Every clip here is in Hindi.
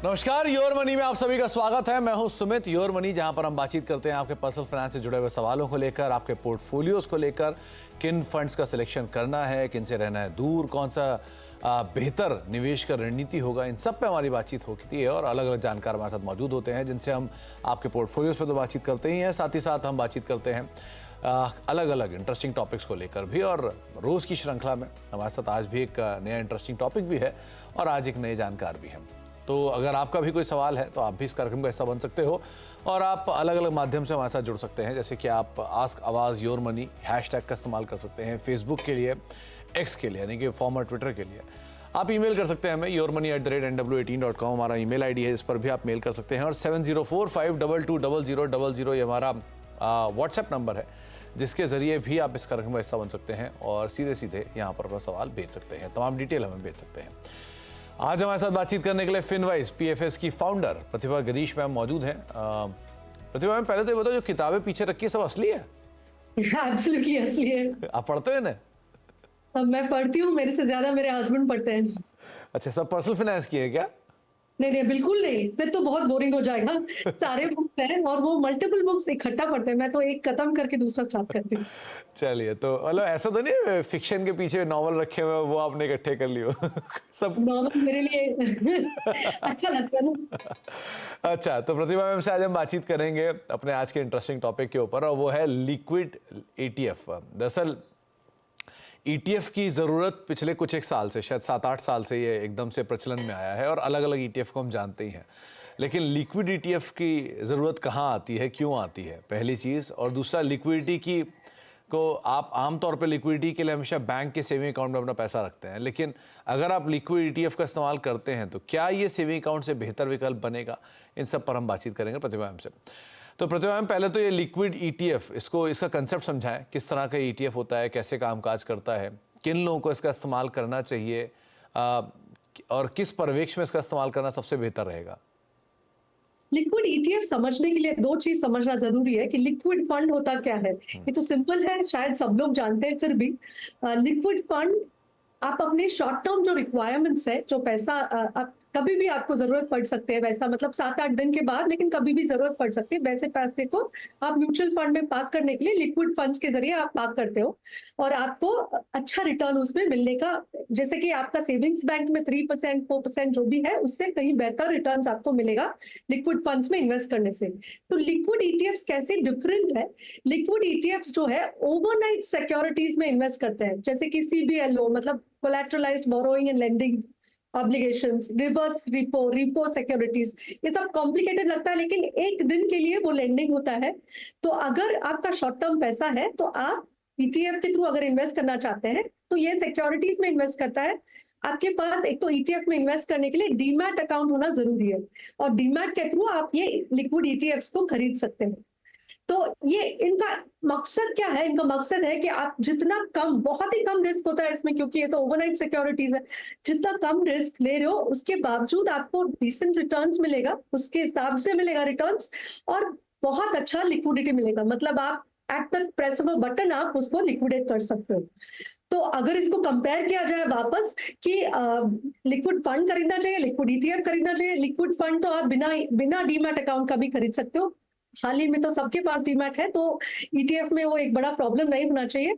नमस्कार, योर मनी में आप सभी का स्वागत है। मैं हूं सुमित। योर मनी, जहां पर हम बातचीत करते हैं आपके पर्सनल फाइनेंस से जुड़े हुए सवालों को लेकर, आपके पोर्टफोलियोज को लेकर, किन फंड्स का सिलेक्शन करना है, किन से रहना है दूर, कौन सा बेहतर निवेश का रणनीति होगा, इन सब पे हमारी बातचीत होती है और अलग अलग जानकार हमारे साथ मौजूद होते हैं जिनसे हम आपके पोर्टफोलियोज पर तो बातचीत करते ही हैं, साथ ही साथ हम बातचीत करते हैं अलग अलग इंटरेस्टिंग टॉपिक्स को लेकर भी। और रोज़ की श्रृंखला में हमारे साथ आज भी एक नया इंटरेस्टिंग टॉपिक भी है और आज एक नए जानकार भी हैं। तो अगर आपका भी कोई सवाल है तो आप भी इस कार्यक्रम का हिस्सा बन सकते हो और आप अलग अलग माध्यम से हमारे साथ जुड़ सकते हैं, जैसे कि आप आस्क आवाज़ योर मनी हैशटैग का इस्तेमाल कर सकते हैं फेसबुक के लिए, एक्स के लिए यानी कि फॉर्मर ट्विटर के लिए। आप ईमेल कर सकते हैं हमें yourmoney@nw18.com हमारा ईमेल आईडी है, इस पर भी आप मेल कर सकते हैं। और 7045220000 ये हमारा व्हाट्सएप नंबर है, जिसके ज़रिए भी आप इस कार्यक्रम का हिस्सा बन सकते हैं और सीधे सीधे यहाँ पर अपना सवाल भेज सकते हैं, तमाम डिटेल हमें भेज सकते हैं। आज हमारे साथ बातचीत करने के लिए फिनवाइज पीएफएस की फाउंडर प्रतिभा गिरीश मैम मौजूद हैं। प्रतिभा मैम, पहले तो ये बताओ, जो किताबें पीछे रखी है सब असली है? एब्सोल्युटली असली है। आप पढ़ते हो ना? अब मैं पढ़ती हूँ, मेरे से ज्यादा मेरे हस्बैंड पढ़ते हैं। अच्छा, सब पर्सनल फाइनेंस की है क्या? नहीं नहीं, बिल्कुल नहीं, फिर तो बहुत बोरिंग हो जाएगा। सारे बुक्स हैं और वो मल्टीपल बुक्स इकट्ठा पढ़ते हैं, मैं तो एक खत्म करके दूसरा स्टार्ट करती हूँ। चलिए, तो मतलब ऐसा तो नहीं है फिक्शन के पीछे नॉवल रखे हुए वो आपने इकट्ठे कर लियो? सब नॉर्मल मेरे लिए अच्छा लगता है ना। अच्छा, तो प्रतिभा मैम से आज हम बातचीत करेंगे अपने आज के इंटरेस्टिंग टॉपिक के ऊपर और वो है लिक्विड ईटीएफ। दरअसल ईटीएफ की ज़रूरत पिछले कुछ एक साल से, शायद 7-8 साल से ये एकदम से प्रचलन में आया है और अलग अलग ईटीएफ को हम जानते ही हैं, लेकिन लिक्विड ईटीएफ की ज़रूरत कहाँ आती है, क्यों आती है, पहली चीज़। और दूसरा, लिक्विडिटी की को आप आमतौर पे लिक्विडिटी के लिए हमेशा बैंक के सेविंग अकाउंट में अपना पैसा रखते हैं, लेकिन अगर आप लिक्विड ईटीएफ का इस्तेमाल करते हैं तो क्या ये सेविंग अकाउंट से बेहतर विकल्प बनेगा, इन सब पर हम बातचीत करेंगे प्रतिभा मैम से। तो प्रतिभा मैम, पहले तो ये लिक्विड ईटीएफ, इसका कंसेप्ट समझाएं, किस तरह का ईटीएफ होता है, कैसे कामकाज करता है, किन लोगों को इसका इस्तेमाल करना चाहिए और किस परिवेश में इसका इस्तेमाल करना सबसे बेहतर रहेगा। लिक्विड ईटीएफ समझने के लिए दो चीज समझना जरूरी है कि लिक्विड फंड होता क्या है। ये तो सिंपल है, शायद सब लोग जानते हैं, फिर भी लिक्विड फंड आप अपने शॉर्ट टर्म जो रिक्वायरमेंट्स है, जो पैसा आप कभी भी आपको जरूरत पड़ सकती है, वैसा मतलब 7-8 दिन के बाद, लेकिन कभी भी जरूरत पड़ सकती है, वैसे पैसे को आप म्यूचुअल फंड में पार्क करने के लिए लिक्विड फंड्स के जरिए आप पार्क करते हो और आपको अच्छा रिटर्न उसमें मिलने का, जैसे कि आपका सेविंग्स बैंक में 3% 4% जो भी है, उससे कहीं बेहतर रिटर्न आपको मिलेगा लिक्विड फंड्स में इन्वेस्ट करने से। तो लिक्विड ईटीएफ्स कैसे डिफरेंट है? लिक्विड ईटीएफ्स जो है ओवरनाइट सिक्योरिटीज में इन्वेस्ट करते हैं, जैसे कि सीबीएलओ मतलब collateralised borrowing and lending obligations, reverse repo securities. ये सब कॉम्प्लिकेटेड लगता है, लेकिन एक दिन के लिए वो लेंडिंग होता है। तो अगर आपका शॉर्ट टर्म पैसा है तो आप ईटीएफ के थ्रू अगर इन्वेस्ट करना चाहते हैं तो ये सिक्योरिटीज में इन्वेस्ट करता है। आपके पास एक तो ईटीएफ में इन्वेस्ट करने के लिए डीमैट अकाउंट होना जरूरी है और डीमैट के थ्रू आप ये लिक्विड ईटीएफ्स को खरीद सकते हैं। तो ये इनका मकसद क्या है? इनका मकसद है कि आप जितना कम, बहुत ही कम रिस्क होता है इसमें, क्योंकि ये तो ओवरनाइट सिक्योरिटीज है, जितना कम रिस्क ले रहे हो उसके बावजूद आपको डिसेंट रिटर्न्स मिलेगा, उसके हिसाब से मिलेगा रिटर्न्स, और बहुत अच्छा लिक्विडिटी मिलेगा। मतलब आप at the press of a button आप उसको लिक्विडेट कर सकते हो। तो अगर इसको कंपेयर किया जाए वापस कि लिक्विड फंड खरीदना चाहिए, लिक्विड ईटीएफ खरीदना चाहिए, लिक्विड फंड तो आप बिना डीमैट अकाउंट का भी खरीद सकते हो। हाल ही में तो सबके पास डीमैट है, तो ईटीएफ में वो एक बड़ा प्रॉब्लम नहीं होना चाहिए।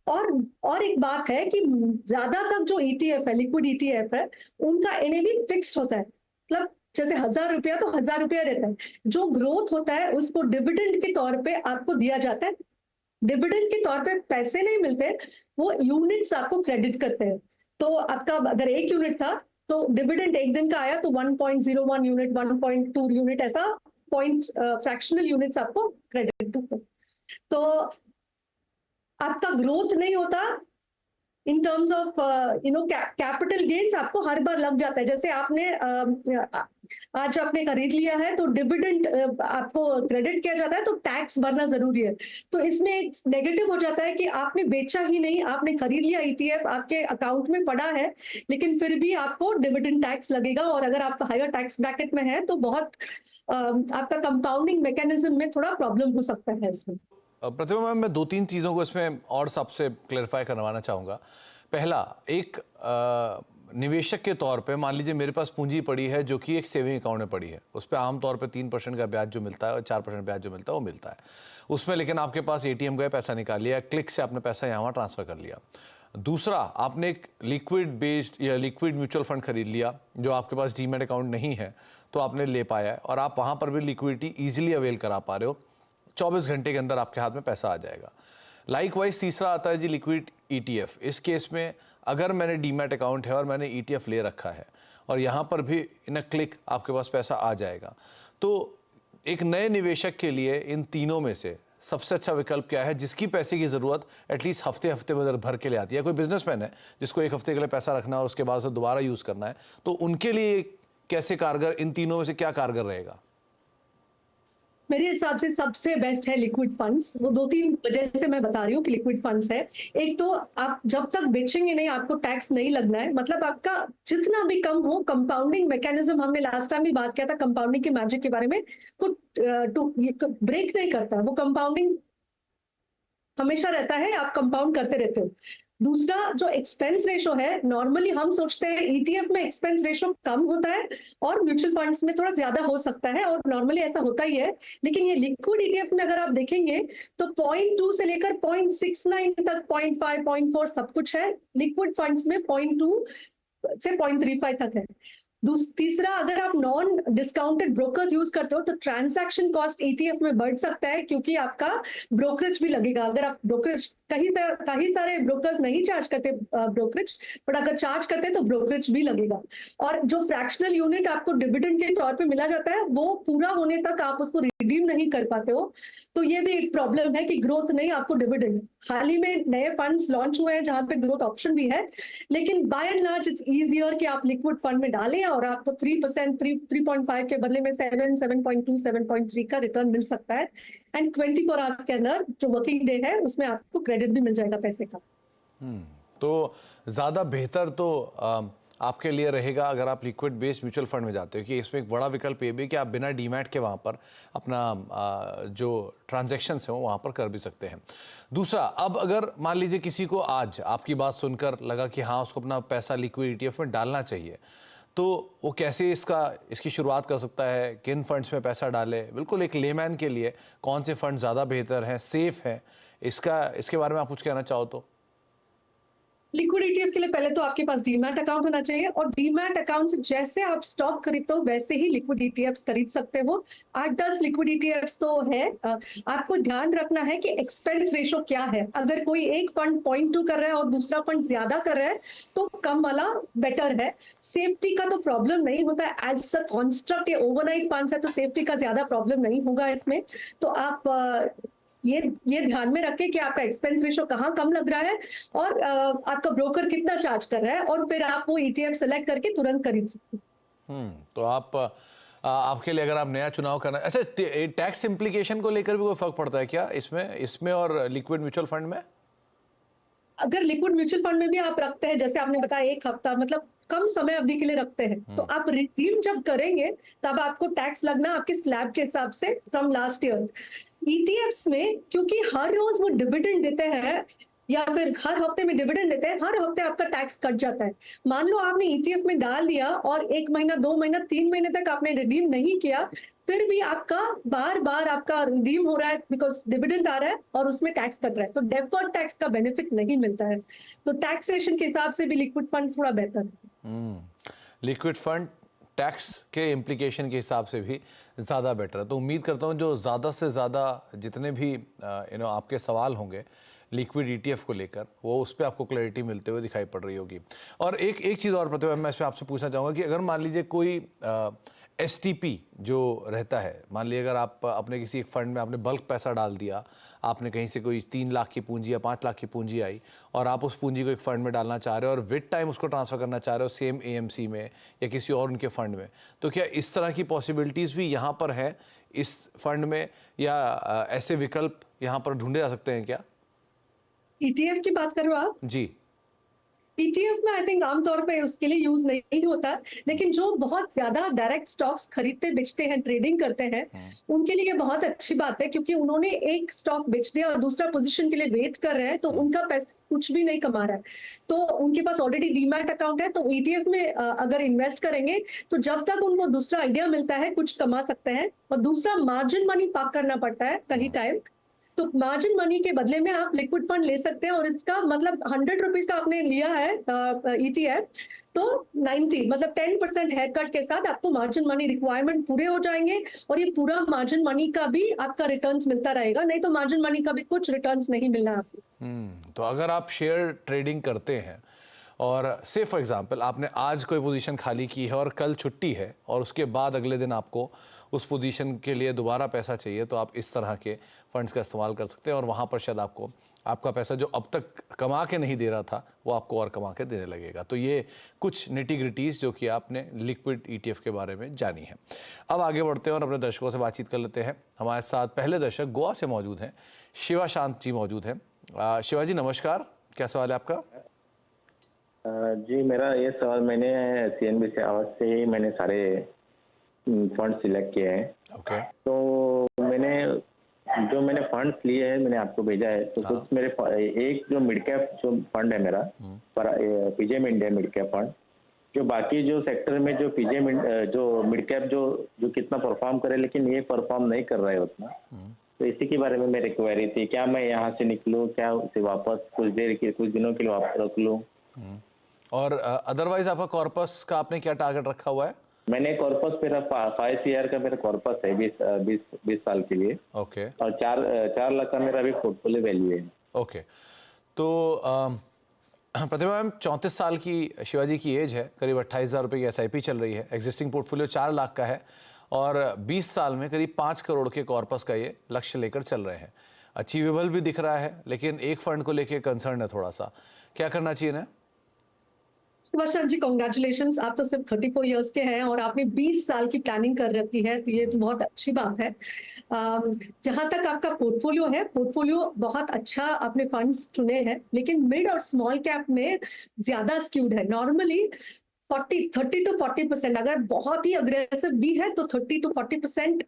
और एक बात है कि ज्यादातर जो ईटीएफ है, लिक्विड ईटीएफ है, उनका एनएवी फिक्स्ड होता है। मतलब जैसे 1000 रुपया तो 1000 रुपया रहता है, जो ग्रोथ होता है उसको डिविडेंड के तौर पे आपको दिया जाता है। डिविडेंड के तौर पे पैसे नहीं मिलते, वो यूनिट्स आपको क्रेडिट करते हैं। तो आपका अगर 1 यूनिट था तो डिविडेंड एक दिन का आया तो 1.01 यूनिट, 1.2 यूनिट, ऐसा पॉइंट फ्रैक्शनल यूनिट्स आपको क्रेडिट होते हैं। तो आपका ग्रोथ नहीं होता in terms of capital gains, आपको हर बार लग जाता है। जैसे आपने आज आपने खरीद लिया है तो डिविडेंड आपको क्रेडिट किया जाता है, तो टैक्स भरना जरूरी है। तो इसमें एक नेगेटिव हो जाता है कि आपने बेचा ही नहीं, आपने खरीद लिया ईटीएफ, आपके अकाउंट में पड़ा है, लेकिन फिर भी आपको डिविडेंड टैक्स लगेगा, और अगर आप हायर टैक्स ब्रैकेट में है तो बहुत आपका कंपाउंडिंग मैकेनिज्म में थोड़ा प्रॉब्लम हो सकता है इसमें। प्रतिभा मैम, मैं 2-3 चीज़ों को इसमें और सबसे क्लैरिफाई करवाना चाहूँगा। पहला, एक निवेशक के तौर पे मान लीजिए मेरे पास पूंजी पड़ी है जो कि एक सेविंग अकाउंट में पड़ी है, उस पर आमतौर पे 3% का ब्याज जो मिलता है और 4% ब्याज जो मिलता है वो मिलता है उसमें, लेकिन आपके पास एटीएम गए, पैसा निकाल लिया, क्लिक से आपने पैसा यहाँ ट्रांसफर कर लिया। दूसरा, आपने एक लिक्विड बेस्ड या लिक्विड म्यूचुअल फंड खरीद लिया जो आपके पास डीमैट अकाउंट नहीं है तो आपने ले पाया है और आप वहाँ पर भी लिक्विडिटी ईजिली अवेल करा पा रहे हो, 24 घंटे के अंदर आपके हाथ में पैसा आ जाएगा। लाइकवाइज तीसरा आता है जी लिक्विड ईटीएफ। इस केस में अगर मैंने डीमैट अकाउंट है और मैंने ईटीएफ ले रखा है और यहाँ पर भी इन अ क्लिक आपके पास पैसा आ जाएगा, तो एक नए निवेशक के लिए इन तीनों में से सबसे अच्छा विकल्प क्या है जिसकी पैसे की ज़रूरत एटलीस्ट हफ्ते भर के लिए आती है? कोई बिजनेसमैन है जिसको एक हफ्ते के लिए पैसा रखना है और उसके बाद से दोबारा यूज़ करना है, तो उनके लिए कैसे कारगर, इन तीनों में से क्या कारगर रहेगा? मेरे हिसाब से सबसे बेस्ट है लिक्विड फंड्स। वो 2-3 वजह से मैं बता रही हूँ कि लिक्विड फंड्स है। एक तो आप जब तक बेचेंगे नहीं, आपको टैक्स नहीं लगना है, मतलब आपका जितना भी कम हो, कंपाउंडिंग मैकेनिज्म, हमने लास्ट टाइम भी बात किया था कंपाउंडिंग के मैजिक के बारे में, तो ब्रेक नहीं करता, वो कंपाउंडिंग हमेशा रहता है, आप कंपाउंड करते रहते हो। दूसरा, जो एक्सपेंस रेशो है, नॉर्मली हम सोचते हैं ईटीएफ में एक्सपेंस रेशो कम होता है और म्यूचुअल फंड्स में थोड़ा ज्यादा हो सकता है, और नॉर्मली ऐसा होता ही है, लेकिन ये लिक्विड ईटीएफ में अगर आप देखेंगे तो 0.2 से लेकर 0.69 तक, 0.5, 0.4 सब कुछ है। लिक्विड फंड्स में 0.2 से 0.35 तक है। तीसरा, अगर आप नॉन डिस्काउंटेड ब्रोकर्स यूज करते हो तो ट्रांजैक्शन कॉस्ट ईटीएफ में बढ़ सकता है, क्योंकि आपका ब्रोकरेज भी लगेगा। अगर आप ब्रोकरेज, कई सारे ब्रोकर्स नहीं चार्ज करते ब्रोकरेज, बट अगर चार्ज करते हैं तो ब्रोकरेज भी लगेगा। और जो फ्रैक्शनल यूनिट आपको डिविडेंड के तौर पे मिला जाता है, वो पूरा होने तक आप उसको रिडीम नहीं कर पाते हो, तो ये भी एक प्रॉब्लम है कि ग्रोथ नहीं, आपको डिविडेंड। हाल ही में नए फंड्स लॉन्च हुए हैं जहां पे ग्रोथ ऑप्शन भी है, लेकिन by and large it's easier कि आप लिक्विड फंड में डालें और आपको 3%, 3.5 के बदले में 7, 7.2, 7.3 का रिटर्न मिल सकता है। एंड 24 आवर्स के अंदर जो वर्किंग डे है उसमें आपको क्रेडिट भी मिल जाएगा पैसे का। तो ज़्यादा बेहतर तो आपके लिए रहेगा अगर आप लिक्विड बेस्ड म्यूचुअल फंड में जाते हो, कि इसमें एक बड़ा विकल्प ये भी कि आप बिना डीमैट के वहाँ पर अपना जो ट्रांजैक्शंस हैं वो वहाँ पर कर भी सकते हैं। दूसरा, अब अगर मान लीजिए किसी को आज आपकी बात सुनकर लगा कि हाँ उसको अपना पैसा लिक्विड ईटीएफ में डालना चाहिए, तो वो कैसे इसकी शुरुआत कर सकता है, किन फंड्स में पैसा डाले? बिल्कुल एक लेमैन के लिए कौन से फंड ज़्यादा बेहतर हैं, सेफ हैं, इसके बारे में आप कुछ कहना चाहो तो? लिक्विड ईटीएफ के लिए पहले तो आपके पास डीमैट अकाउंट होना चाहिए, और डीमैट अकाउंट से जैसे आप स्टॉक खरीदते हो वैसे ही लिक्विड ईटीएफ्स खरीद सकते हो। 8-10 लिक्विड ईटीएफ्स तो है। आपको ध्यान रखना है कि एक्सपेंस रेशो क्या है। अगर कोई एक फंड 0.2 कर रहा है और दूसरा फंड ज्यादा कर रहा है तो कम वाला बेटर है। सेफ्टी का तो प्रॉब्लम नहीं होता है, एज अ कॉन्स्ट्रक्ट, ये ओवरनाइट फंड्स है तो सेफ्टी का ज्यादा प्रॉब्लम नहीं होगा इसमें। तो आप ये ध्यान में रखें कि आपका एक्सपेंस रेशो कहाँ कम लग रहा है और आपका ब्रोकर कितना चार्ज कर रहा है, और फिर आप वो ईटीएफ सेलेक्ट करके तुरंत खरीद सकते हैं। तो आपके लिए अगर आप नया चुनाव करना, अच्छा टैक्स इम्प्लीकेशन को लेकर भी कोई फर्क पड़ता है क्या इसमें और लिक्विड म्यूचुअल फंड में? अगर लिक्विड म्यूचुअल फंड में भी आप रखते हैं, जैसे आपने बताया 1 हफ्ता, मतलब कम समय अवधि के लिए रखते हैं, तो आप रिडीम जब करेंगे तब आपको टैक्स लगना आपके स्लैब के हिसाब से फ्रॉम लास्ट ईयर। ईटीएफ्स में क्योंकि हर रोज वो डिविडेंड देते हैं या फिर हर हफ्ते में डिविडेंड देते हैं, हर हफ्ते आपका टैक्स कट जाता है। मान लो आपने ईटीएफ में डाल दिया और 1 महीना, 2 महीना, 3 महीने तक आपने रिडीम नहीं किया, फिर भी आपका बार बार आपका रिडीम हो रहा है बिकॉज डिविडेंड आ रहा है और उसमें टैक्स कट रहा है, तो डेफर्ड टैक्स का बेनिफिट नहीं मिलता है। तो टैक्सेशन के हिसाब से भी लिक्विड फंड थोड़ा बेहतर है। लिक्विड फंड टैक्स के इम्प्लीकेशन के हिसाब से भी ज़्यादा बेटर है। तो उम्मीद करता हूँ जो ज़्यादा से ज़्यादा जितने भी आपके सवाल होंगे लिक्विड ईटीएफ को लेकर, वो उस पर आपको क्लैरिटी मिलते हुए दिखाई पड़ रही होगी। और एक चीज़ और प्रतिभा, मैं इसमें आपसे पूछना चाहूँगा कि अगर मान लीजिए कोई एसटीपी जो रहता है, मान लीजिए अगर आप अपने किसी एक फंड में आपने बल्क पैसा डाल दिया, आपने कहीं से कोई 3 लाख की पूंजी या 5 लाख की पूंजी आई और आप उस पूंजी को एक फंड में डालना चाह रहे हो और विद टाइम उसको ट्रांसफ़र करना चाह रहे हो सेम एएमसी में या किसी और उनके फंड में, तो क्या इस तरह की पॉसिबिलिटीज़ भी यहाँ पर है इस फंड में, या ऐसे विकल्प यहाँ पर ढूंढे जा सकते हैं क्या? ईटीएफ की बात कर रहे हो आप? जी। ईटीएफ में आई थिंक आमतौर पे उसके लिए यूज नहीं होता, लेकिन जो बहुत ज्यादा डायरेक्ट स्टॉक्स खरीदते बेचते हैं, ट्रेडिंग करते हैं, उनके लिए बहुत अच्छी बात है, क्योंकि उन्होंने एक स्टॉक बेच दिया और दूसरा पोजीशन के लिए वेट कर रहे हैं, तो उनका पैसा कुछ भी नहीं कमा रहा है, तो उनके पास ऑलरेडी डीमैट अकाउंट है, तो ईटीएफ में अगर इन्वेस्ट करेंगे तो जब तक उनको दूसरा आइडिया मिलता है कुछ कमा सकते हैं, और दूसरा मार्जिन मनी पार्क करना पड़ता है कहीं टाइम। तो मार्जिन मनी के बदले में आप लिक्विड फंड ले सकते हैं, और इसका मतलब 100 रुपीज का आपने लिया है ईटीएफ, तो 90 मतलब 10% हेयर कट के साथ आपको मार्जिन मनी रिक्वायरमेंट पूरे हो जाएंगे, और ये पूरा मार्जिन मनी का भी आपका रिटर्न्स मिलता रहेगा, नहीं तो मार्जिन मनी का भी कुछ रिटर्न्स नहीं मिलना आपको। तो अगर आप शेयर ट्रेडिंग करते हैं और से फॉर एग्जांपल आपने आज कोई पोजीशन खाली की है और कल छुट्टी है, और उसके बाद अगले दिन आपको उस पोजीशन के लिए दोबारा पैसा चाहिए, तो आप इस तरह के फंड्स का इस्तेमाल कर सकते हैं, और वहाँ पर शायद आपको आपका पैसा जो अब तक कमा के नहीं दे रहा था वो आपको और कमा के देने लगेगा। तो ये कुछ निटी-ग्रिटीज़ जो कि आपने लिक्विड ईटीएफ के बारे में जानी है। अब आगे बढ़ते हैं और अपने दर्शकों से बातचीत कर लेते हैं। हमारे साथ पहले दर्शक गोवा से मौजूद हैं, शिवा शांत जी मौजूद हैं। शिवा जी नमस्कार, क्या सवाल है आपका? जी मेरा ये सवाल, मैंने सीएनबीसी आवाज से ही मैंने सारे फंड सिलेक्ट किए हैं। ओके। तो मैंने फंड्स लिए हैं, मैंने आपको भेजा है। तो कुछ मेरे एक जो मिड कैप जो फंड है मेरा, पर पीजेएम इंडिया मिड कैप फंड, जो बाकी जो सेक्टर में जो पीजेएम जो मिड कैप जो कितना परफॉर्म करे, लेकिन ये परफॉर्म नहीं कर रहा है उतना। तो इसी के बारे में मेरी क्वेरी थी, क्या मैं यहाँ से निकलूँ, क्या उसे वापस कुछ दिनों के लिए वापस रख लूँ? और अदरवाइज आपका कॉर्पस का आपने क्या टारगेट रखा हुआ है? मैंने कॉर्पस मेरा 5 CR का मेरा कॉर्पस है 20 साल के लिए। ओके। और 4 लाख का मेरा अभी पोर्टफोलियो वैल्यू है। ओके। तो प्रतिभा मैम 34 साल की शिवाजी की एज है, करीब 28,000 रुपये की एसआईपी चल रही है, एग्जिस्टिंग पोर्टफोलियो 4 लाख का है, और 20 साल में करीब 5 करोड़ के कॉर्पस का ये लक्ष्य लेकर चल रहे हैं। अचीवेबल भी दिख रहा है, लेकिन एक फंड को लेके कंसर्न है थोड़ा सा, क्या करना चाहिए ना? सुभाष जी कॉन्ग्रेचुलेशंस, आप तो सिर्फ 34 इयर्स के हैं और आपने 20 साल की प्लानिंग कर रखी है, तो ये तो बहुत अच्छी बात है। जहां तक आपका पोर्टफोलियो है, पोर्टफोलियो बहुत अच्छा आपने फंड्स चुने हैं, लेकिन मिड और स्मॉल कैप में ज्यादा स्क्यूड है। नॉर्मली 30 to 40%, अगर बहुत ही अग्रेसिव भी है तो 30 to 40%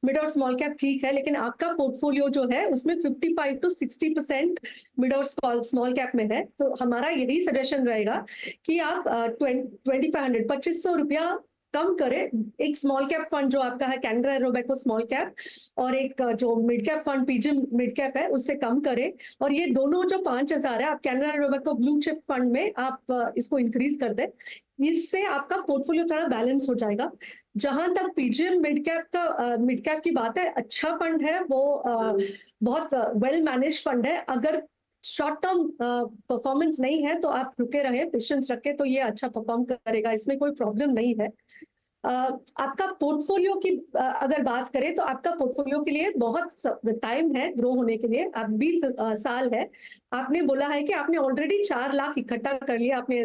मिड और स्मॉल कैप ठीक है, लेकिन आपका पोर्टफोलियो जो है उसमें 55 to 60% मिड और स्मॉल कैप में है। तो हमारा यही सजेशन रहेगा कि आप 2500 रुपया कम करें। एक स्मॉल कैप फंड जो आपका है कैनरा रोबेको स्मॉल कैप, और एक जो mid cap fund PGIM mid cap है उससे कम करें, और ये दोनों जो 5,000 है आप Canara Robeco blue chip fund में आप इसको इंक्रीज कर दें। इससे आपका पोर्टफोलियो थोड़ा बैलेंस हो जाएगा। जहां तक पीजीएम मिड कैप की बात है, अच्छा फंड है वो, बहुत वेल मैनेज फंड है। अगर शॉर्ट टर्म परफॉर्मेंस नहीं है तो आप रुके रहे, पेशेंस रखें, तो ये अच्छा परफॉर्म करेगा, इसमें कोई प्रॉब्लम नहीं है। आपका पोर्टफोलियो की अगर बात करें तो आपका पोर्टफोलियो के लिए बहुत टाइम है ग्रो होने के लिए। आप 20 साल है, आपने बोला है कि आपने ऑलरेडी 4 लाख इकट्ठा कर लिया आपने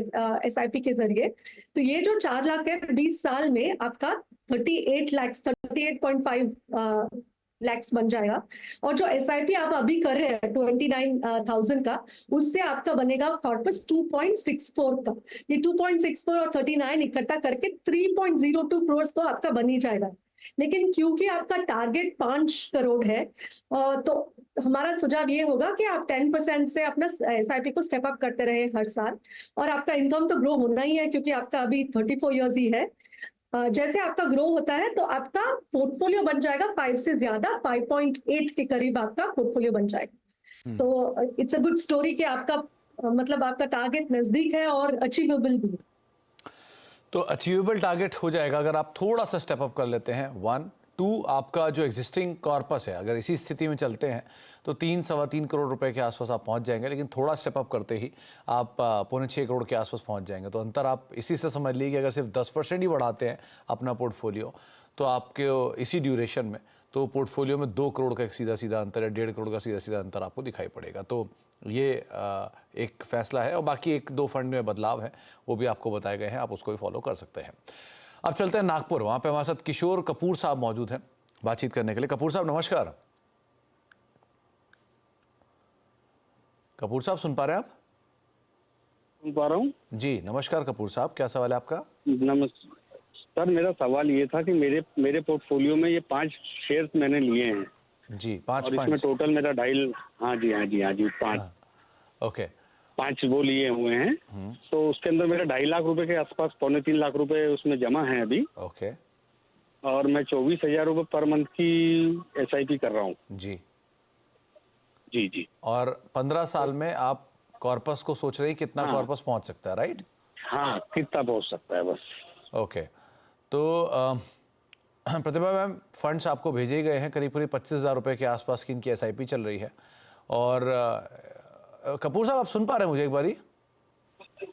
एसआईपी के जरिए, तो ये जो 4 लाख है 20 साल में आपका 38.5 लैक्स बन जाएगा। और जो एसआईपी आप अभी कर रहे हैं 29,000 का, उससे आपका बनेगा कॉर्पस 2.64 का। ये 2.64 और 39 इकट्ठा करके 3.02 करोड़ तो आपका बन ही जाएगा। लेकिन क्योंकि आपका टारगेट 5 करोड़ है, तो हमारा सुझाव ये होगा कि आप 10% से अपना एसआईपी को स्टेप अप करते रहे हर साल, और आपका इनकम तो ग्रो होना ही है क्योंकि आपका अभी 34 इयर्स ही है। जैसे आपका ग्रो होता है तो आपका पोर्टफोलियो बन जाएगा 5 से ज्यादा, 5.8 के करीब आपका पोर्टफोलियो बन जाएगा। तो इट्स अ गुड स्टोरी कि आपका मतलब आपका टारगेट नजदीक है और अचीवेबल भी। तो अचीवेबल टारगेट हो जाएगा अगर आप थोड़ा सा स्टेप अप कर लेते हैं। 1 2 आपका जो एग्जिस्टिंग कॉर्पस है, अगर इसी स्थिति में चलते हैं तो 3-3.25 करोड़ रुपए के आसपास आप पहुंच जाएंगे, लेकिन थोड़ा स्टेप अप करते ही आप 5.25 करोड़ के आसपास पहुंच जाएंगे। तो अंतर आप इसी से समझ लीजिए कि अगर सिर्फ 10% ही बढ़ाते हैं अपना पोर्टफोलियो, तो आपके इसी ड्यूरेशन में तो पोर्टफोलियो में 2 करोड़ का एक सीधा सीधा अंतर है, 1.5 करोड़ का सीधा सीधा अंतर आपको दिखाई पड़ेगा। तो ये एक फैसला है, और बाकी 1-2 फंड में बदलाव है वो भी आपको बताए गए हैं, आप उसको भी फॉलो कर सकते हैं। अब चलते हैं नागपुर, वहाँ पे हमारे साथ किशोर कपूर साहब मौजूद हैं बातचीत करने के लिए। कपूर साहब नमस्कार। कपूर साहब सुन पा रहे हैं आप? सुन पा रहा हूँ जी, नमस्कार कपूर साहब, क्या सवाल है आपका? नमस्कार सर, मेरा सवाल ये था कि मेरे पोर्टफोलियो में ये 5 शेयर्स मैंने लिए हैं जी, 5 और इसमें फंड्स। टोटल मेरा 2.5, हाँ जी 5। ओके, 5 वो लिए हुए हैं। तो उसके अंदर मेरा 2.5 लाख रुपए के आसपास, 2.25-3 लाख रुपए उसमें जमा है अभी। ओके और मैं 24,000 रुपये पर मंथ की SIP कर रहा हूँ। जी। जी जी। और 15 साल में आप कॉर्पस को सोच रही कितना हाँ। कॉर्पस पहुंच सकता है, राइट? हाँ, कितना पहुंच सकता है बस। ओके। तो प्रतिभा मैम, फंड्स आपको भेजे गए हैं करीब 25,000 रुपये के आसपास की इनकी SIP चल रही है। और कपूर साहब, आप सुन पा रहे हैं मुझे एक बारी?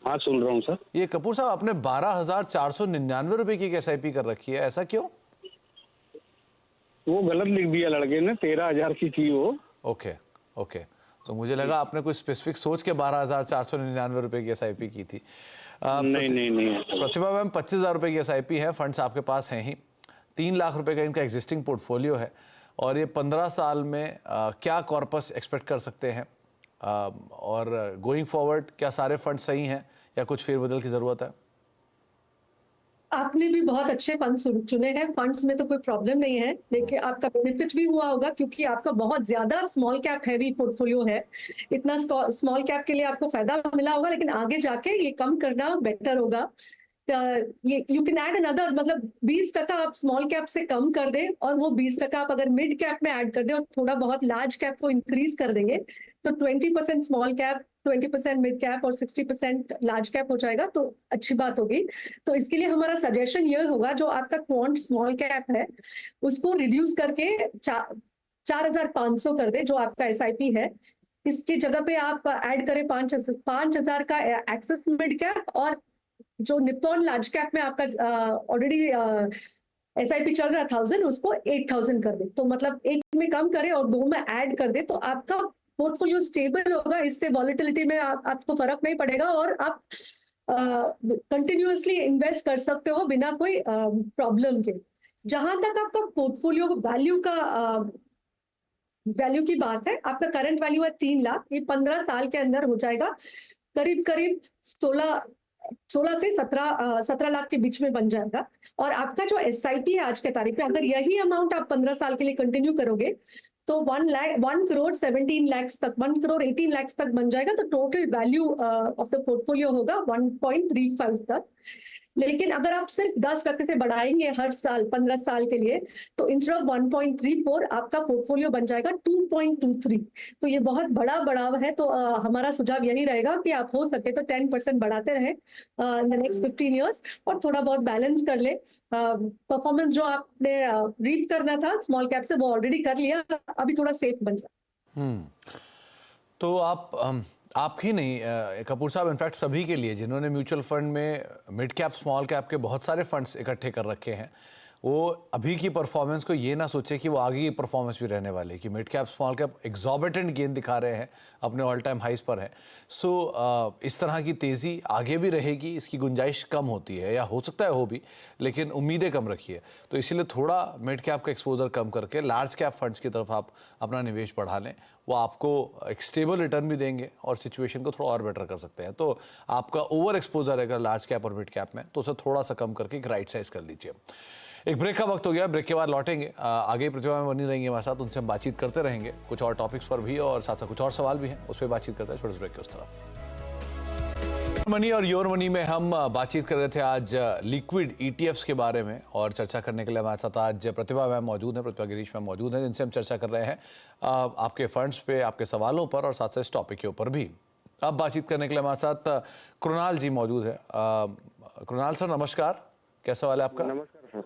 हाँ, सुन रहा हूँ सर। ये कपूर साहब, आपने 12,499 रुपए की एक SIP कर रखी है, ऐसा क्यों? वो गलत लिख दिया लड़के ने, 13,000 की थी वो। Okay okay. तो मुझे लगा आपने कोई स्पेसिफिक सोच के 12,499 रुपए की SIP की थी। नहीं नहीं नहीं। प्रतिभा मैम, 25,000 रुपए की SIP है, फंड्स आपके पास हैं ही। 3 लाख रुपए का इनका एग्जिस्टिंग पोर्टफोलियो है और ये 15 साल में क्या कॉर्पस एक्सपेक्ट कर सकते हैं? और गोइंग फॉरवर्ड क्या सारे फंड सही हैं या कुछ फेरबदल की ज़रूरत है? आपने भी बहुत अच्छे फंड्स चुने हैं, फंड्स में तो कोई प्रॉब्लम नहीं है, लेकिन आपका बेनिफिट भी हुआ होगा क्योंकि आपका बहुत ज्यादा स्मॉल कैप हैवी पोर्टफोलियो है। इतना स्मॉल कैप के लिए आपको फायदा मिला होगा, लेकिन आगे जाके ये कम करना बेटर होगा। ये यू कैन ऐड अनदर, मतलब 20% आप स्मॉल कैप से कम कर दें और वो 20% आप अगर मिड कैप में ऐड कर दें और थोड़ा बहुत लार्ज कैप को इंक्रीज कर देंगे तो 20% स्मॉल कैप, 20% मिड कैप और 60% लार्ज कैप हो जाएगा, तो अच्छी बात होगी। तो इसके लिए हमारा सजेशन ये होगा, जो आपका क्वांट स्मॉल कैप है उसको रिड्यूस करके 4,500 कर दे, जो आपका SIP है। इसकी जगह पे आप ऐड करें 5,000 का एक्सेस मिड कैप, और जो निप्पॉन लार्ज कैप में आपका ऑलरेडी SIP चल रहा 1,000, उसको 8,000 कर दे। तो मतलब एक में कम करे और 2 में ऐड कर दे, तो आपका पोर्टफोलियो स्टेबल होगा। इससे वॉलेटिलिटी में आपको फर्क नहीं पड़ेगा और आप कंटिन्यूअसली इन्वेस्ट कर सकते हो बिना कोई प्रॉब्लम के। जहां तक आपका पोर्टफोलियो वैल्यू की बात है, आपका करंट वैल्यू है 3 लाख, ये 15 साल के अंदर हो जाएगा करीब करीब 16 से 17 लाख के बीच में बन जाएगा। और आपका जो SIP है आज के तारीख पे, अगर यही अमाउंट आप 15 साल के लिए कंटिन्यू करोगे तो 1 करोड़ 17 लाख तक, 1 करोड़ 18 लाख तक बन जाएगा। तो total value of the portfolio होगा 1.35 तक। लेकिन अगर आप सिर्फ 10% से बढ़ाएंगे हर साल 15 साल के लिए, तो इंस्टेड ऑफ 1.34 आपका पोर्टफोलियो बन जाएगा 2.23। तो ये बहुत बड़ा बढ़ाव है। तो हमारा सुझाव यही रहेगा कि आप हो सके तो 10% बढ़ाते रहे इन द नेक्स्ट 15 ईयर्स और थोड़ा बहुत बैलेंस कर ले। परफॉर्मेंस जो आपने रीड करना था स्मॉल कैप से, वो ऑलरेडी कर लिया, अभी थोड़ा सेफ बन जाए। तो आप ही नहीं कपूर साहब, इनफैक्ट सभी के लिए जिन्होंने म्यूचुअल फंड में मिड कैप स्मॉल कैप के बहुत सारे फंड्स इकट्ठे कर रखे हैं, वो अभी की परफॉर्मेंस को ये ना सोचे कि वो आगे की परफॉर्मेंस भी रहने वाली है, कि mid cap small cap exorbitant gain दिखा रहे हैं, अपने ऑल टाइम हाइस पर है। सो इस तरह की तेज़ी आगे भी रहेगी, इसकी गुंजाइश कम होती है या हो सकता है हो भी, लेकिन उम्मीदें कम रखिए। तो इसीलिए थोड़ा मिड कैप का एक्सपोजर कम करके लार्ज कैप फंड्स की तरफ आप अपना निवेश बढ़ा लें, वो आपको एक स्टेबल रिटर्न भी देंगे और सिचुएशन को थोड़ा और बेटर कर सकते हैं। तो आपका ओवर एक्सपोजर है अगर लार्ज कैप और मिड कैप में, तो उसे थोड़ा सा कम करके एक राइट साइज कर लीजिए। एक ब्रेक का वक्त हो गया, ब्रेक के बाद लौटेंगे। आगे प्रतिभा में बनी रहेंगे हमारे साथ, उनसे हम बातचीत करते रहेंगे कुछ और टॉपिक्स पर भी, और साथ साथ कुछ और सवाल भी हैं, उस पर बातचीत करते हैं छोटे से ब्रेक के उस तरफ। मनी और योर मनी में हम बातचीत कर रहे थे आज लिक्विड ETFs के बारे में, और चर्चा करने के लिए हमारे साथ आज प्रतिभा मैम मौजूद हैं, प्रतिभा गिरीश मैम मौजूद हैं, जिनसे हम चर्चा कर रहे हैं आपके फंड्स पे, आपके सवालों पर और साथ साथ इस टॉपिक के ऊपर भी। अब बातचीत करने के लिए हमारे साथ कृणाल जी मौजूद है। कृणाल सर नमस्कार, क्या सवाल है आपका? नमस्कार सर।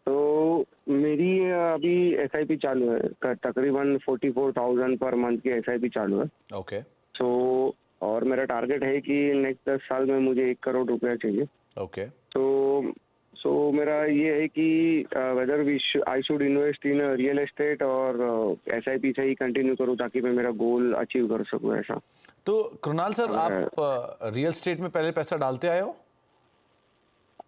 तो मेरी अभी SIP चालू है, तकरीबन 44,000 पर मंथ की SIP चालू है। ओके। सो और मेरा टारगेट है कि नेक्स्ट 10 साल में मुझे 1 करोड़ रुपया चाहिए। ओके। सो मेरा ये है कि whether I should invest in real estate और SIP से ही कंटिन्यू करूँ ताकि मैं मेरा गोल अचीव कर सकूँ, ऐसा। तो कृणाल सर, आप रियल एस्टेट में पहले पैसा डालते आए हो?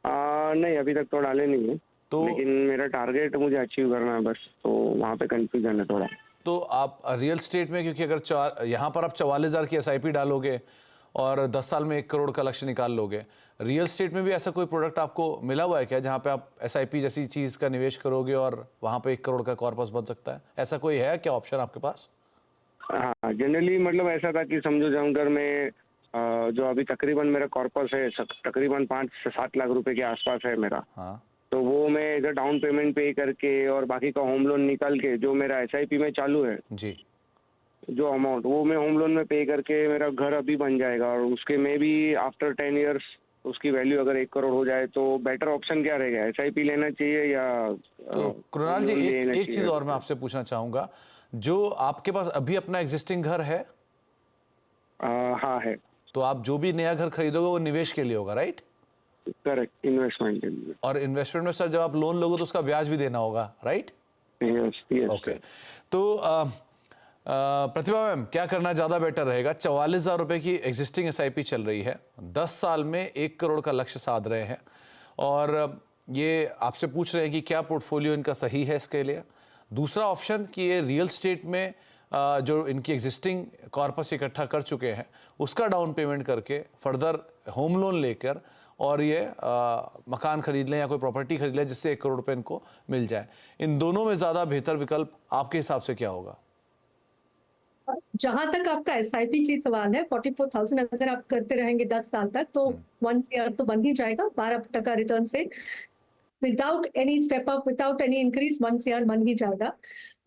नहीं, अभी तक तो डाले नहीं है, लेकिन मेरा टारगेट मुझे अचीव करना है बस, तो वहाँ पे कंफ्यूजन है थोड़ा। तो आप रियल एस्टेट में, क्योंकि अगर यहाँ पर आप 44,000 की SIP डालोगे और 10 साल में 1 करोड़ का लक्ष्य निकाल लोगे, रियल एस्टेट में भी ऐसा कोई प्रोडक्ट आपको मिला हुआ है क्या जहाँ पे आप SIP जैसी चीज़ का निवेश करोगे और वहाँ पे 1 करोड़ का कॉर्पस बन सकता है? ऐसा कोई है क्या ऑप्शन आपके पास? हाँ, जनरली मतलब ऐसा था कि समझो जामगर में जो अभी तकरीबन मेरा कॉर्पस है तकरीबन 5 से 7 लाख रुपए के आसपास है मेरा। हाँ तो वो मैं इधर डाउन पेमेंट पे करके और बाकी का होम लोन निकाल के जो मेरा एसआईपी में चालू है, जी, जो अमाउंट वो मैं होम लोन में पे करके मेरा घर अभी बन जाएगा और उसके में भी आफ्टर 10 इयर्स उसकी वैल्यू अगर 1 करोड़ हो जाए तो बेटर ऑप्शन क्या रहेगा, एसआईपी लेना चाहिए या तो कृणाल जी home loan एक लेना एक चीज चाहिए? और मैं आपसे पूछना चाहूंगा, जो आपके पास अभी अपना एग्जिस्टिंग घर है, हाँ है, तो आप जो भी नया घर खरीदोगे वो निवेश के लिए होगा, राइट? करेक्ट, इन्वेस्टमेंट के लिए। और इन्वेस्टमेंट में सर जब आप लोन लोगे तो उसका ब्याज भी देना होगा, राइट? Yes yes okay. तो प्रतिभा मैम, क्या करना ज़्यादा बेटर रहेगा? 44,000 रुपये की एग्जिस्टिंग एसआईपी चल रही है, 10 साल में 1 करोड़ का लक्ष्य साध रहे हैं, और ये आपसे पूछ रहे हैं कि क्या पोर्टफोलियो इनका सही है इसके लिए। दूसरा ऑप्शन कि ये रियल स्टेट में जो इनकी एग्जिस्टिंग कॉर्पस इकट्ठा कर चुके हैं उसका डाउन पेमेंट करके फर्दर होम लोन लेकर और ये मकान खरीद लें या कोई प्रॉपर्टी खरीद लें जिससे 1 करोड़ रुपए इनको मिल जाए। इन दोनों में ज़्यादा बेहतर विकल्प आपके हिसाब से क्या होगा? जहां तक आपका एसआईपी की सवाल है, 44,000 अगर आप करते रहेंगे 10 साल तक तो 1 ईयर तो बन ही जाएगा 12% रिटर्न से, without any step up, without any increase 1 CR बन ही जाएगा।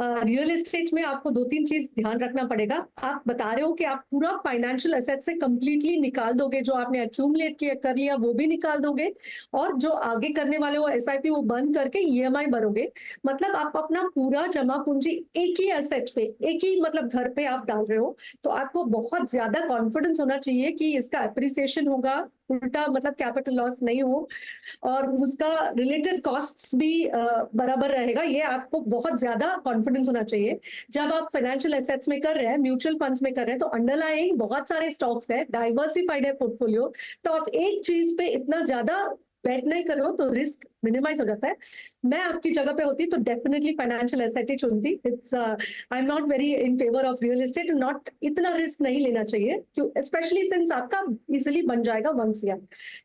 रियल एस्टेट में आपको 2-3 चीज ध्यान रखना पड़ेगा। आप बता रहे हो कि आप पूरा फाइनेंशियल एसेट से कंप्लीटली निकाल दोगे, जो आपने एक्यूमुलेट किया कर लिया वो भी निकाल दोगे, और जो आगे करने वाले वो एसआईपी वो बंद करके ईएमआई भरोगे। मतलब आप अपना पूरा जमा पूंजी एक ही एसेट पे, एक ही मतलब घर पे आप डाल रहे हो, तो आपको बहुत ज्यादा कॉन्फिडेंस होना चाहिए कि इसका एप्रिसिएशन होगा, उल्टा मतलब कैपिटल लॉस नहीं हो, और उसका रिलेटेड कॉस्ट्स भी बराबर रहेगा। ये आपको बहुत ज्यादा कॉन्फिडेंस होना चाहिए। जब आप फाइनेंशियल एसेट्स में कर रहे हैं, म्यूचुअल फंड्स में कर रहे हैं, तो अंडरलाइंग बहुत सारे स्टॉक्स है, डाइवर्सिफाइड है पोर्टफोलियो, तो आप एक चीज पे इतना ज्यादा बेट नहीं कर रहे हो तो रिस्क मिनिमाइज हो जाता है। मैं आपकी जगह पे होती तो डेफिनेटली फाइनेंशियल एसेट ही चुनती। It's I am not very in favour of real estate, not इतना रिस्क नहीं लेना चाहिए, क्यों स्पेशली सिंस आपका इजिली बन जाएगा 1 CR।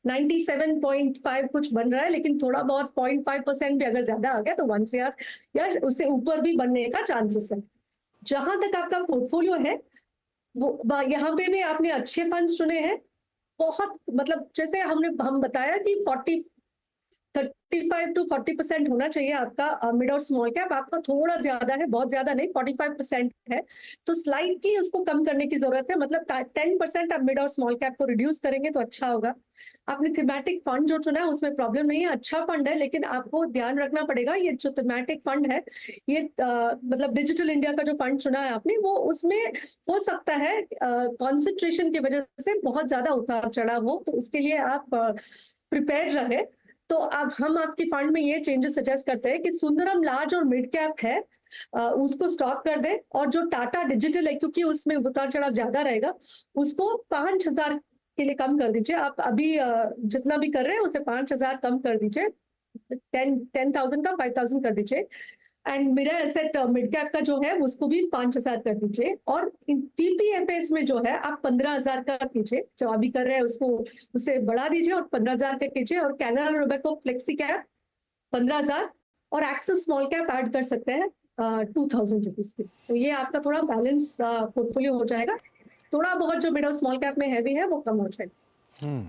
97.5 कुछ बन रहा है, लेकिन थोड़ा बहुत 0.5% भी अगर ज्यादा आ गया तो 1 CR या उससे ऊपर भी बनने का चांसेस है। जहां तक आपका पोर्टफोलियो है, वो यहाँ पे भी आपने अच्छे फंड्स चुने हैं। बहुत मतलब जैसे हम बताया कि 35 to 40% होना चाहिए आपका मिड और स्मॉल कैप। आपका थोड़ा ज्यादा है, बहुत ज्यादा नहीं, 45% है, तो स्लाइटली उसको कम करने की जरूरत है। मतलब 10% आप मिड और स्मॉल कैप को रिड्यूस करेंगे तो अच्छा होगा। आपने थीमेटिक फंड जो चुना है उसमें प्रॉब्लम नहीं है, अच्छा फंड है, लेकिन आपको ध्यान रखना पड़ेगा ये जो थीमेटिक फंड है, ये मतलब डिजिटल इंडिया का जो फंड चुना है आपने, वो उसमें हो सकता है कॉन्सेंट्रेशन की वजह से बहुत ज्यादा उतार चढ़ाव हो, तो उसके लिए आप प्रिपेयर रहे। तो अब हम आपके फंड में ये चेंजेस सजेस्ट करते हैं कि सुंदरम लार्ज और मिड कैप है, उसको स्टॉप कर दे, और जो टाटा डिजिटल है क्योंकि उसमें उतार चढ़ाव ज्यादा रहेगा, उसको 5,000 के लिए कम कर दीजिए। आप अभी जितना भी कर रहे हैं उसे 5,000 कम कर दीजिए, 10,000 का 5,000 कर दीजिए। एंड मेरा एसेट मिड कैप का जो है उसको भी 5,000 कर दीजिए, और पीपीएफएस में जो है आप 15,000 का कीजिए, जो अभी कर रहे हैं उसको उसे बढ़ा दीजिए और 15,000 का कीजिए, और कैनरा रोबेको फ्लेक्सी कैप 15,000 और एक्सिस स्मॉल कैप ऐड कर सकते हैं 2,000 रुपीज की। तो ये आपका थोड़ा बैलेंस पोर्टफोलियो हो जाएगा। थोड़ा बहुत जो मिड और स्मॉल कैप में हैवी है वो कम हो जाएगा।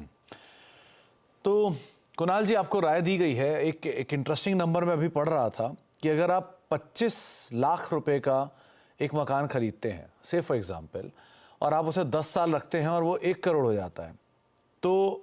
तो कुणाल जी, आपको राय दी गई है। एक इंटरेस्टिंग नंबर में अभी पढ़ रहा था कि अगर आप 25 लाख रुपए का एक मकान खरीदते हैं, से फॉर एग्जांपल, और आप उसे 10 साल रखते हैं और वो 1 करोड़ हो जाता है, तो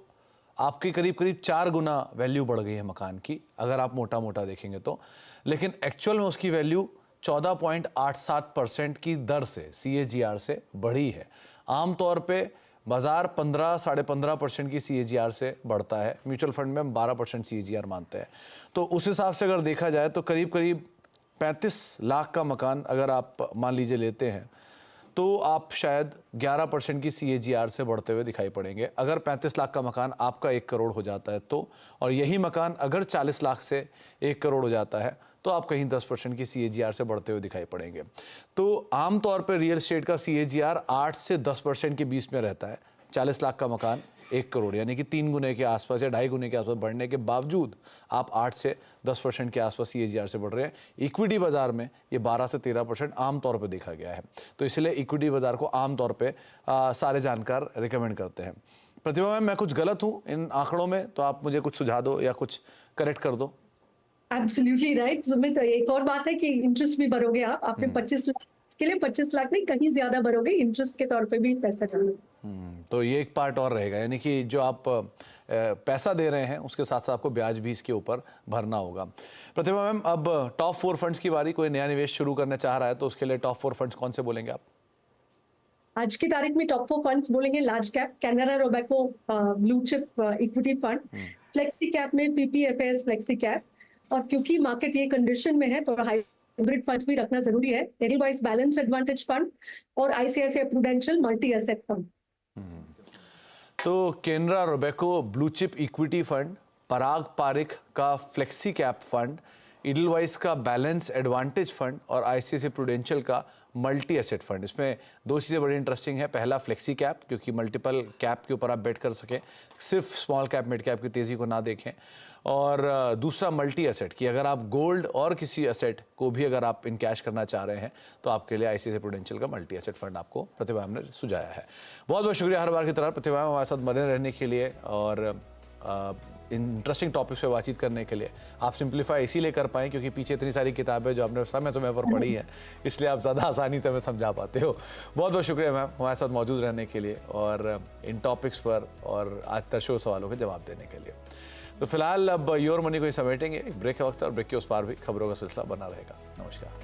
आपकी करीब करीब 4 गुना वैल्यू बढ़ गई है मकान की, अगर आप मोटा मोटा देखेंगे तो। लेकिन एक्चुअल में उसकी वैल्यू 14.87% की दर से, CAGR से बढ़ी है। आमतौर पे बाजार 15-15.5% की CAGR से बढ़ता है, म्यूचुअल फंड में हम 12% CAGR मानते हैं। तो उस हिसाब से अगर देखा जाए तो करीब करीब 35 लाख का मकान अगर आप मान लीजिए लेते हैं, तो आप शायद 11% की CAGR से बढ़ते हुए दिखाई पड़ेंगे। अगर 35 लाख का मकान आपका 1 करोड़ हो जाता है तो, और यही मकान अगर 40 लाख से 1 करोड़ हो जाता है तो आप कहीं 10% की CAGR से बढ़ते हुए दिखाई पड़ेंगे। तो आमतौर पर रियल एस्टेट का CAGR 8 से 10% के बीच में रहता है। 40 लाख का मकान 1 करोड़, यानी कि 3 गुने के आसपास या 2.5 गुने के आसपास बढ़ने के बावजूद आप 8 से 10% के आसपास CAGR से बढ़ रहे हैं। इक्विटी बाजार में ये 12 से 13% आमतौर पर देखा गया है। तो इसलिए इक्विटी बाजार को आमतौर पर सारे जानकार रिकमेंड करते हैं। प्रतिभा मैम, मैं कुछ गलत हूँ इन आंकड़ों में तो आप मुझे कुछ सुझा दो या कुछ करेक्ट कर दो। Absolutely right Sumit. एक और बात है कि इंटरेस्ट भी भरोगे आप, आपने 25 लाख के लिए 25 लाख नहीं कहीं ज्यादा भरोगे, इंटरेस्ट के तौर पे भी पैसा डालोगे। तो ये एक पार्ट और रहेगा, यानी कि जो आप पैसा दे रहे हैं उसके साथ साथ आपको ब्याज भी इसके ऊपर भरना होगा। प्रतिभा मैम, अब टॉप 4 फंड्स की बारी, कोई नया निवेश शुरू करना चाह रहा है तो उसके लिए टॉप 4 फंड्स कौन से बोलेंगे आप? आज की तारीख में टॉप 4 फंड्स बोलेंगे large cap Canara Robeco blue chip equity fund, flexi cap में PPFAS फ्लेक्सी कैप, और क्योंकि मार्केट ये कंडीशन में है तो हाइब्रिड फंड्स भी रखना जरूरी है, एडलवाइस बैलेंस एडवांटेज फंड और ICICI Prudential multi asset fund. तो Canara Robeco blue chip equity fund, Parag Parikh का फ्लेक्सी कैप फंड, इडलवाइस का बैलेंस एडवांटेज फंड और ICICI प्रूडेंशियल का मल्टी एसेट फंड। इसमें 2 चीज़ें बड़ी इंटरेस्टिंग है। पहला फ्लेक्सी कैप, क्योंकि मल्टीपल कैप के ऊपर आप बेट कर सकें, सिर्फ स्मॉल कैप मिड कैप की तेज़ी को ना देखें, और दूसरा मल्टी एसेट कि अगर आप गोल्ड और किसी एसेट को भी अगर आप इन कैश करना चाह रहे हैं तो आपके लिए ICICI प्रूडेंशियल का मल्टी एसेट फंड आपको प्रतिभा ने सुझाया है। बहुत बहुत शुक्रिया हर बार की तरह प्रतिभा हमारे साथ बने रहने के लिए और इंटरेस्टिंग टॉपिक्स पे बातचीत करने के लिए। आप सिंप्लीफाई इसीलिए कर पाएँ क्योंकि पीछे इतनी सारी किताबें जो आपने समय समय पर पढ़ी हैं, इसलिए आप ज़्यादा आसानी से हमें समझा पाते हो। बहुत बहुत शुक्रिया मैम हमारे साथ मौजूद रहने के लिए और इन टॉपिक्स पर और आज दर्शकों सवालों के जवाब देने के लिए। तो फिलहाल अब योर मनी को ही समेटेंगे, एक ब्रेक के वक्त, और ब्रेक के उस पार भी खबरों का सिलसिला बना रहेगा। नमस्कार।